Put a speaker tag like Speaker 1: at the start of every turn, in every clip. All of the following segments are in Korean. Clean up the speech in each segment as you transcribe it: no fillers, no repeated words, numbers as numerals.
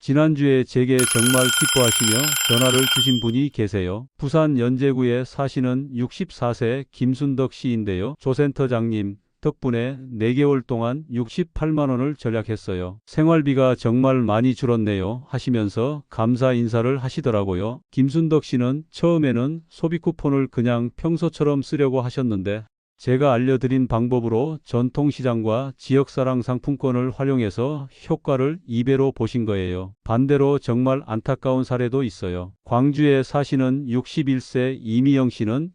Speaker 1: 지난주에 제게 정말 기뻐하시며 전화를 주신 분이 계세요. 부산 연제구에 사시는 64세 김순덕 씨인데요. 조센터장님 덕분에 4개월 동안 68만 원을 절약했어요. 생활비가 정말 많이 줄었네요 하시면서 감사 인사를 하시더라고요. 김순덕 씨는 처음에는 소비 쿠폰을 그냥 평소처럼 쓰려고 하셨는데 제가 알려드린 방법으로 전통시장과 지역사랑 상품권을 활용해서 효과를 2배로 보신 거예요. 반대로 정말 안타까운 사례도 있어요. 광주에 사시는 61세 이미영 씨는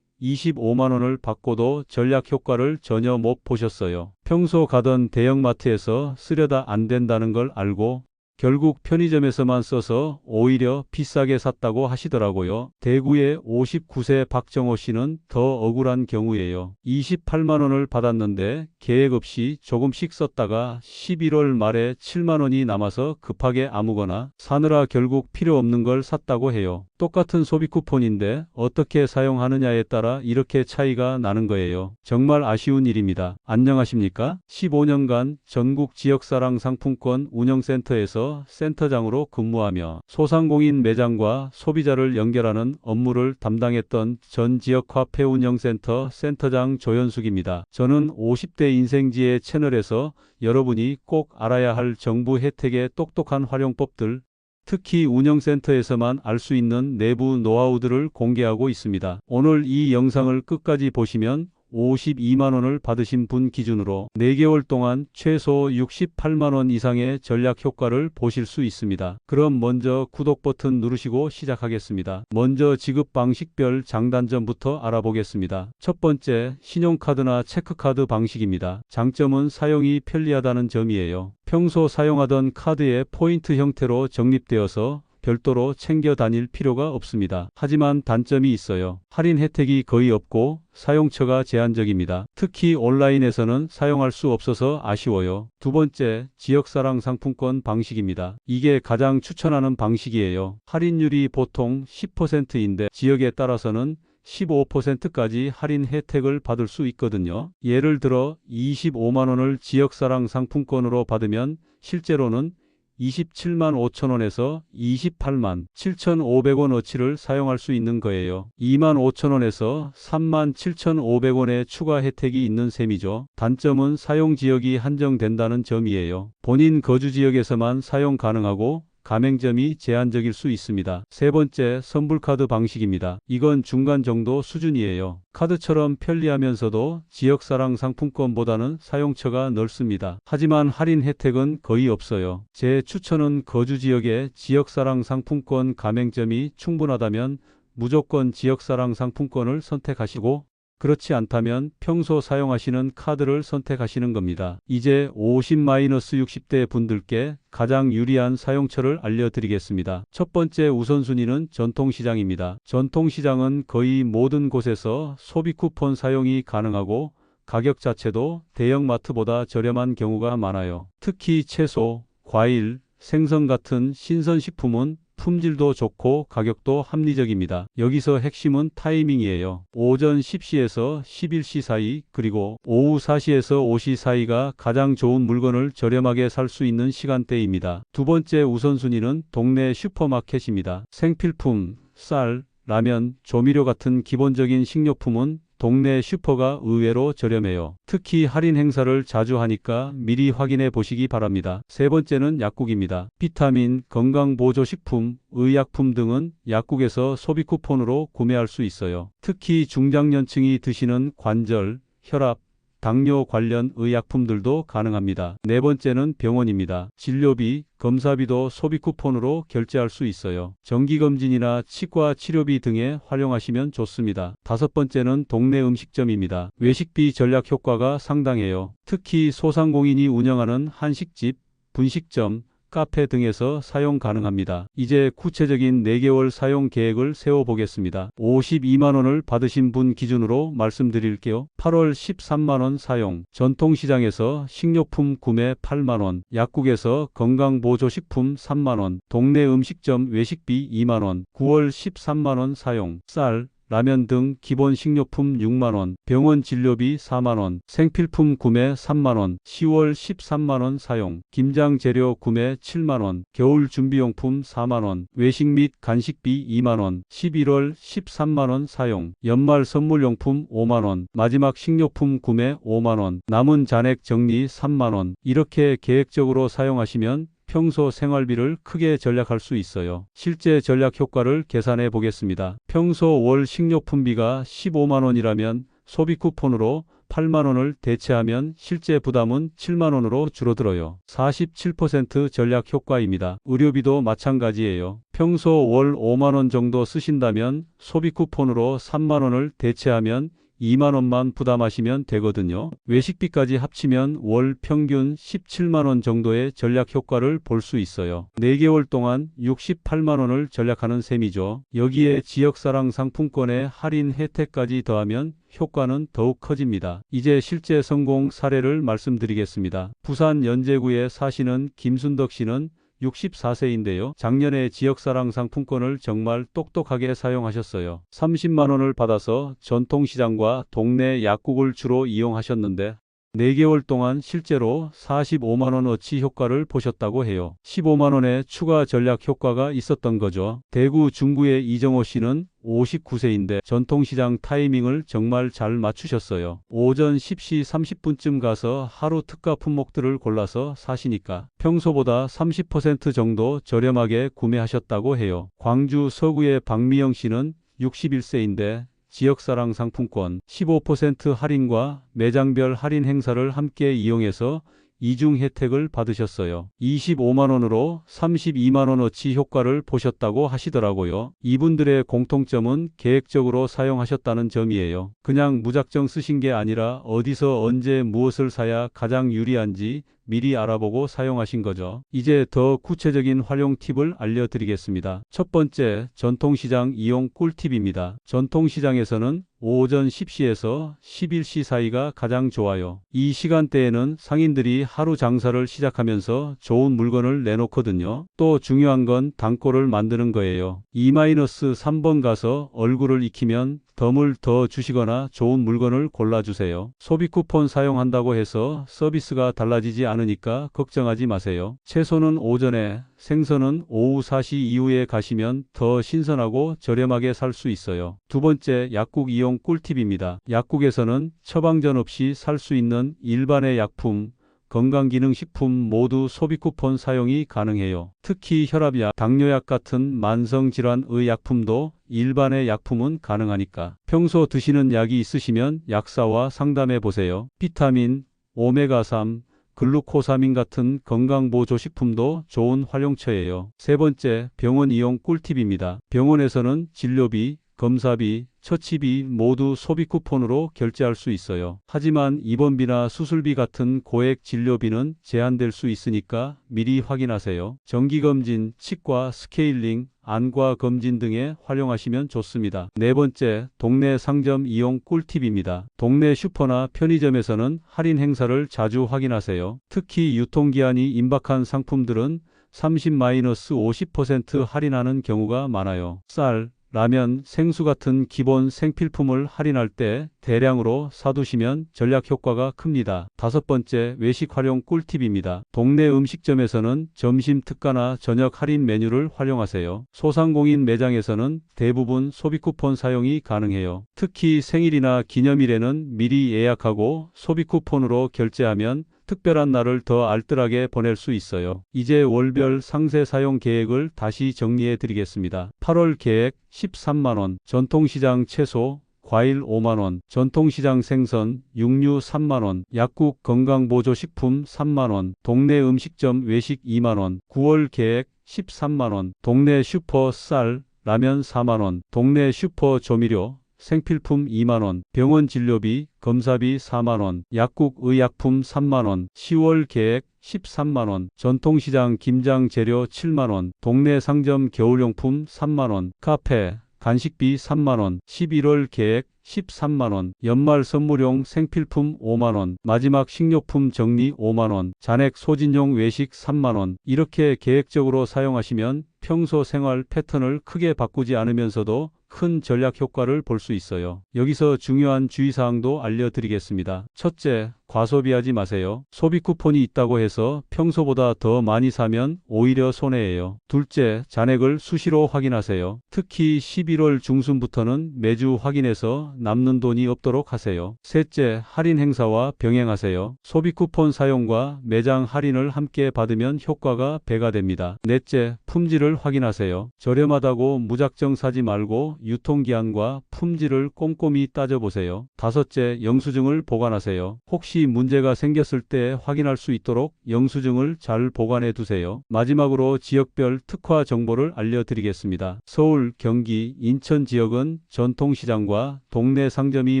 Speaker 1: 25만 원을 받고도 전략 효과를 전혀 못 보셨어요. 평소 가던 대형마트에서 쓰려다 안 된다는 걸 알고 결국 편의점에서만 써서 오히려 비싸게 샀다고 하시더라고요. 대구의 59세 박정호 씨는 더 억울한 경우예요. 28만 원을 받았는데 계획 없이 조금씩 썼다가 11월 말에 7만 원이 남아서 급하게 아무거나 사느라 결국 필요 없는 걸 샀다고 해요. 똑같은 소비 쿠폰인데 어떻게 사용하느냐에 따라 이렇게 차이가 나는 거예요. 정말 아쉬운 일입니다. 안녕하십니까? 15년간 전국 지역사랑 상품권 운영센터에서 센터장으로 근무하며 소상공인 매장과 소비자를 연결하는 업무를 담당했던 전 지역화폐운영센터 센터장 조현숙입니다. 저는 50대 인생지의 채널에서 여러분이 꼭 알아야 할 정부 혜택의 똑똑한 활용법들, 특히 운영센터에서만 알 수 있는 내부 노하우들을 공개하고 있습니다. 오늘 이 영상을 끝까지 보시면 52만 원을 받으신 분 기준으로 4개월 동안 최소 68만 원 이상의 전략 효과를 보실 수 있습니다. 그럼 먼저 구독 버튼 누르시고 시작하겠습니다. 먼저 지급 방식별 장단점부터 알아보겠습니다. 첫 번째, 신용카드나 체크카드 방식입니다. 장점은 사용이 편리하다는 점이에요. 평소 사용하던 카드의 포인트 형태로 적립되어서 별도로 챙겨 다닐 필요가 없습니다. 하지만 단점이 있어요. 할인 혜택이 거의 없고 사용처가 제한적입니다. 특히 온라인에서는 사용할 수 없어서 아쉬워요. 두 번째, 지역사랑 상품권 방식입니다. 이게 가장 추천하는 방식이에요. 할인율이 보통 10%인데 지역에 따라서는 15%까지 할인 혜택을 받을 수 있거든요. 예를 들어 25만 원을 지역사랑 상품권으로 받으면 실제로는 27만 5천 원에서 28만 7,500원어치를 사용할 수 있는 거예요. 2만 5천 원에서 3만 7,500원의 추가 혜택이 있는 셈이죠. 단점은 사용 지역이 한정된다는 점이에요. 본인 거주 지역에서만 사용 가능하고 가맹점이 제한적일 수 있습니다. 세 번째, 선불카드 방식입니다. 이건 중간 정도 수준이에요. 카드처럼 편리하면서도 지역사랑 상품권보다는 사용처가 넓습니다. 하지만 할인 혜택은 거의 없어요. 제 추천은 거주 지역에 지역사랑 상품권 가맹점이 충분하다면 무조건 지역사랑 상품권을 선택하시고, 그렇지 않다면 평소 사용하시는 카드를 선택하시는 겁니다. 이제 50-60대 분들께 가장 유리한 사용처를 알려드리겠습니다. 첫 번째 우선순위는 전통시장입니다. 전통시장은 거의 모든 곳에서 소비 쿠폰 사용이 가능하고 가격 자체도 대형마트보다 저렴한 경우가 많아요. 특히 채소, 과일, 생선 같은 신선식품은 품질도 좋고 가격도 합리적입니다. 여기서 핵심은 타이밍이에요. 오전 10시에서 11시 사이, 그리고 오후 4시에서 5시 사이가 가장 좋은 물건을 저렴하게 살 수 있는 시간대입니다. 두 번째 우선순위는 동네 슈퍼마켓입니다. 생필품, 쌀, 라면, 조미료 같은 기본적인 식료품은 동네 슈퍼가 의외로 저렴해요. 특히 할인 행사를 자주 하니까 미리 확인해 보시기 바랍니다. 세 번째는 약국입니다. 비타민, 건강보조식품, 의약품 등은 약국에서 소비 쿠폰으로 구매할 수 있어요. 특히 중장년층이 드시는 관절, 혈압, 당뇨 관련 의약품들도 가능합니다. 네 번째는 병원입니다. 진료비, 검사비도 소비 쿠폰으로 결제할 수 있어요. 정기검진이나 치과 치료비 등에 활용하시면 좋습니다. 다섯 번째는 동네 음식점입니다. 외식비 전략 효과가 상당해요. 특히 소상공인이 운영하는 한식집, 분식점, 카페 등에서 사용 가능합니다. 이제 구체적인 4개월 사용 계획을 세워보겠습니다. 52만 원을 받으신 분 기준으로 말씀드릴게요. 8월 13만 원 사용, 전통시장에서 식료품 구매 8만 원, 약국에서 건강보조식품 3만 원, 동네 음식점 외식비 2만 원, 9월 13만 원 사용, 쌀, 라면 등 기본 식료품 6만원, 병원 진료비 4만원, 생필품 구매 3만원, 10월 13만원 사용, 김장 재료 구매 7만원, 겨울 준비용품 4만원, 외식 및 간식비 2만원, 11월 13만원 사용, 연말 선물용품 5만원, 마지막 식료품 구매 5만원, 남은 잔액 정리 3만원. 이렇게 계획적으로 사용하시면 평소 생활비를 크게 절약할 수 있어요. 실제 절약 효과를 계산해 보겠습니다. 평소 월 식료품비가 15만원이라면 소비 쿠폰으로 8만원을 대체하면 실제 부담은 7만원으로 줄어들어요. 47% 절약 효과입니다. 의료비도 마찬가지예요. 평소 월 5만원 정도 쓰신다면 소비 쿠폰으로 3만원을 대체하면 2만원만 부담하시면 되거든요. 외식비까지 합치면 월 평균 17만원 정도의 절약 효과를 볼 수 있어요. 4개월 동안 68만원을 절약하는 셈이죠. 여기에 지역사랑 상품권의 할인 혜택까지 더하면 효과는 더욱 커집니다. 이제 실제 성공 사례를 말씀드리겠습니다. 부산 연제구에 사시는 김순덕 씨는 64세인데요. 작년에 지역사랑 상품권을 정말 똑똑하게 사용하셨어요. 30만원을 받아서 전통시장과 동네 약국을 주로 이용하셨는데 4개월 동안 실제로 45만원어치 효과를 보셨다고 해요. 15만원의 추가 전략 효과가 있었던 거죠. 대구 중구의 이정호 씨는 59세인데 전통시장 타이밍을 정말 잘 맞추셨어요. 오전 10시 30분쯤 가서 하루 특가 품목들을 골라서 사시니까 평소보다 30% 정도 저렴하게 구매하셨다고 해요. 광주 서구의 박미영 씨는 61세인데 지역사랑 상품권 15% 할인과 매장별 할인 행사를 함께 이용해서 이중 혜택을 받으셨어요. 25만원으로 32만원어치 효과를 보셨다고 하시더라고요. 이분들의 공통점은 계획적으로 사용하셨다는 점이에요. 그냥 무작정 쓰신 게 아니라 어디서 언제 무엇을 사야 가장 유리한지 미리 알아보고 사용하신 거죠. 이제 더 구체적인 활용 팁을 알려드리겠습니다. 첫 번째, 전통시장 이용 꿀팁입니다. 전통시장에서는 오전 10시에서 11시 사이가 가장 좋아요. 이 시간대에는 상인들이 하루 장사를 시작하면서 좋은 물건을 내놓거든요. 또 중요한 건 단골을 만드는 거예요. 2-3번 가서 얼굴을 익히면 덤을 더 주시거나 좋은 물건을 골라주세요. 소비 쿠폰 사용한다고 해서 서비스가 달라지지 않으니까 걱정하지 마세요. 채소는 오전에, 생선은 오후 4시 이후에 가시면 더 신선하고 저렴하게 살 수 있어요. 두 번째, 약국 이용 꿀팁입니다. 약국에서는 처방전 없이 살 수 있는 일반의 약품, 건강기능식품 모두 소비 쿠폰 사용이 가능해요. 특히 혈압약, 당뇨약 같은 만성질환의 약품도 일반의 약품은 가능하니까 평소 드시는 약이 있으시면 약사와 상담해 보세요. 비타민, 오메가3, 글루코사민 같은 건강보조식품도 좋은 활용처예요. 세 번째, 병원 이용 꿀팁입니다. 병원에서는 진료비, 검사비, 처치비 모두 소비 쿠폰으로 결제할 수 있어요. 하지만 입원비나 수술비 같은 고액 진료비는 제한될 수 있으니까 미리 확인하세요. 정기검진, 치과, 스케일링, 안과 검진 등에 활용하시면 좋습니다. 네 번째, 동네 상점 이용 꿀팁입니다. 동네 슈퍼나 편의점에서는 할인 행사를 자주 확인하세요. 특히 유통기한이 임박한 상품들은 30-50% 할인하는 경우가 많아요. 쌀, 라면, 생수 같은 기본 생필품을 할인할 때 대량으로 사두시면 전략 효과가 큽니다. 다섯 번째, 외식 활용 꿀팁입니다. 동네 음식점에서는 점심 특가나 저녁 할인 메뉴를 활용하세요. 소상공인 매장에서는 대부분 소비 쿠폰 사용이 가능해요. 특히 생일이나 기념일에는 미리 예약하고 소비 쿠폰으로 결제하면 특별한 날을 더 알뜰하게 보낼 수 있어요. 이제 월별 상세 사용 계획을 다시 정리해 드리겠습니다. 8월 계획 13만원, 전통시장 채소, 과일 5만원, 전통시장 생선, 육류 3만원, 약국 건강보조식품 3만원, 동네 음식점 외식 2만원, 9월 계획 13만원, 동네 슈퍼 쌀, 라면 4만원, 동네 슈퍼 조미료, 생필품 2만원, 병원 진료비, 검사비 4만원, 약국 의약품 3만원, 10월 계획 13만원, 전통시장 김장 재료 7만원, 동네 상점 겨울용품 3만원, 카페, 간식비 3만원, 11월 계획 13만원, 연말 선물용 생필품 5만원, 마지막 식료품 정리 5만원, 잔액 소진용 외식 3만원. 이렇게 계획적으로 사용하시면 평소 생활 패턴을 크게 바꾸지 않으면서도 큰 전략 효과를 볼 수 있어요. 여기서 중요한 주의사항도 알려드리겠습니다. 첫째, 과소비하지 마세요. 소비 쿠폰이 있다고 해서 평소보다 더 많이 사면 오히려 손해예요. 둘째, 잔액을 수시로 확인하세요. 특히 11월 중순부터는 매주 확인해서 남는 돈이 없도록 하세요. 셋째, 할인 행사와 병행하세요. 소비 쿠폰 사용과 매장 할인을 함께 받으면 효과가 배가 됩니다. 넷째, 품질을 확인하세요. 저렴하다고 무작정 사지 말고 유통기한과 품질을 꼼꼼히 따져보세요. 다섯째, 영수증을 보관하세요. 혹시 문제가 생겼을 때 확인할 수 있도록 영수증을 잘 보관해 두세요. 마지막으로 지역별 특화 정보를 알려드리겠습니다. 서울, 경기, 인천 지역은 전통시장과 동네 상점이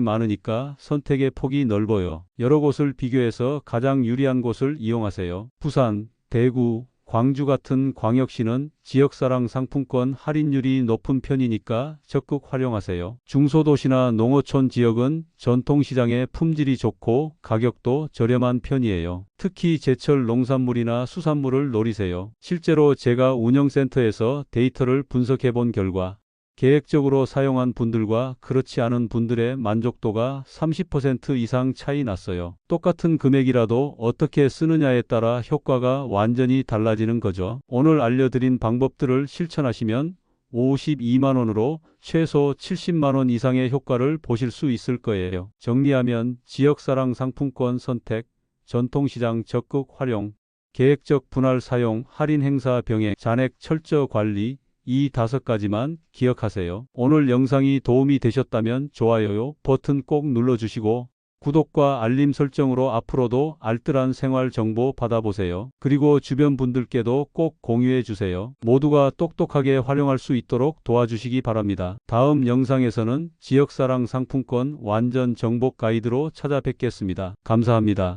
Speaker 1: 많으니까 선택의 폭이 넓어요. 여러 곳을 비교해서 가장 유리한 곳을 이용하세요. 부산, 대구, 광주 같은 광역시는 지역사랑 상품권 할인율이 높은 편이니까 적극 활용하세요. 중소도시나 농어촌 지역은 전통시장의 품질이 좋고 가격도 저렴한 편이에요. 특히 제철 농산물이나 수산물을 노리세요. 실제로 제가 운영센터에서 데이터를 분석해 본 결과 계획적으로 사용한 분들과 그렇지 않은 분들의 만족도가 30% 이상 차이 났어요. 똑같은 금액이라도 어떻게 쓰느냐에 따라 효과가 완전히 달라지는 거죠. 오늘 알려드린 방법들을 실천하시면 52만 원으로 최소 70만 원 이상의 효과를 보실 수 있을 거예요. 정리하면 지역사랑 상품권 선택, 전통시장 적극 활용, 계획적 분할 사용, 할인 행사 병행, 잔액 철저 관리, 이 5가지만 기억하세요. 오늘 영상이 도움이 되셨다면 좋아요 버튼 꼭 눌러주시고 구독과 알림 설정으로 앞으로도 알뜰한 생활 정보 받아보세요. 그리고 주변 분들께도 꼭 공유해 주세요. 모두가 똑똑하게 활용할 수 있도록 도와주시기 바랍니다. 다음 영상에서는 지역사랑 상품권 완전 정복 가이드로 찾아뵙겠습니다. 감사합니다.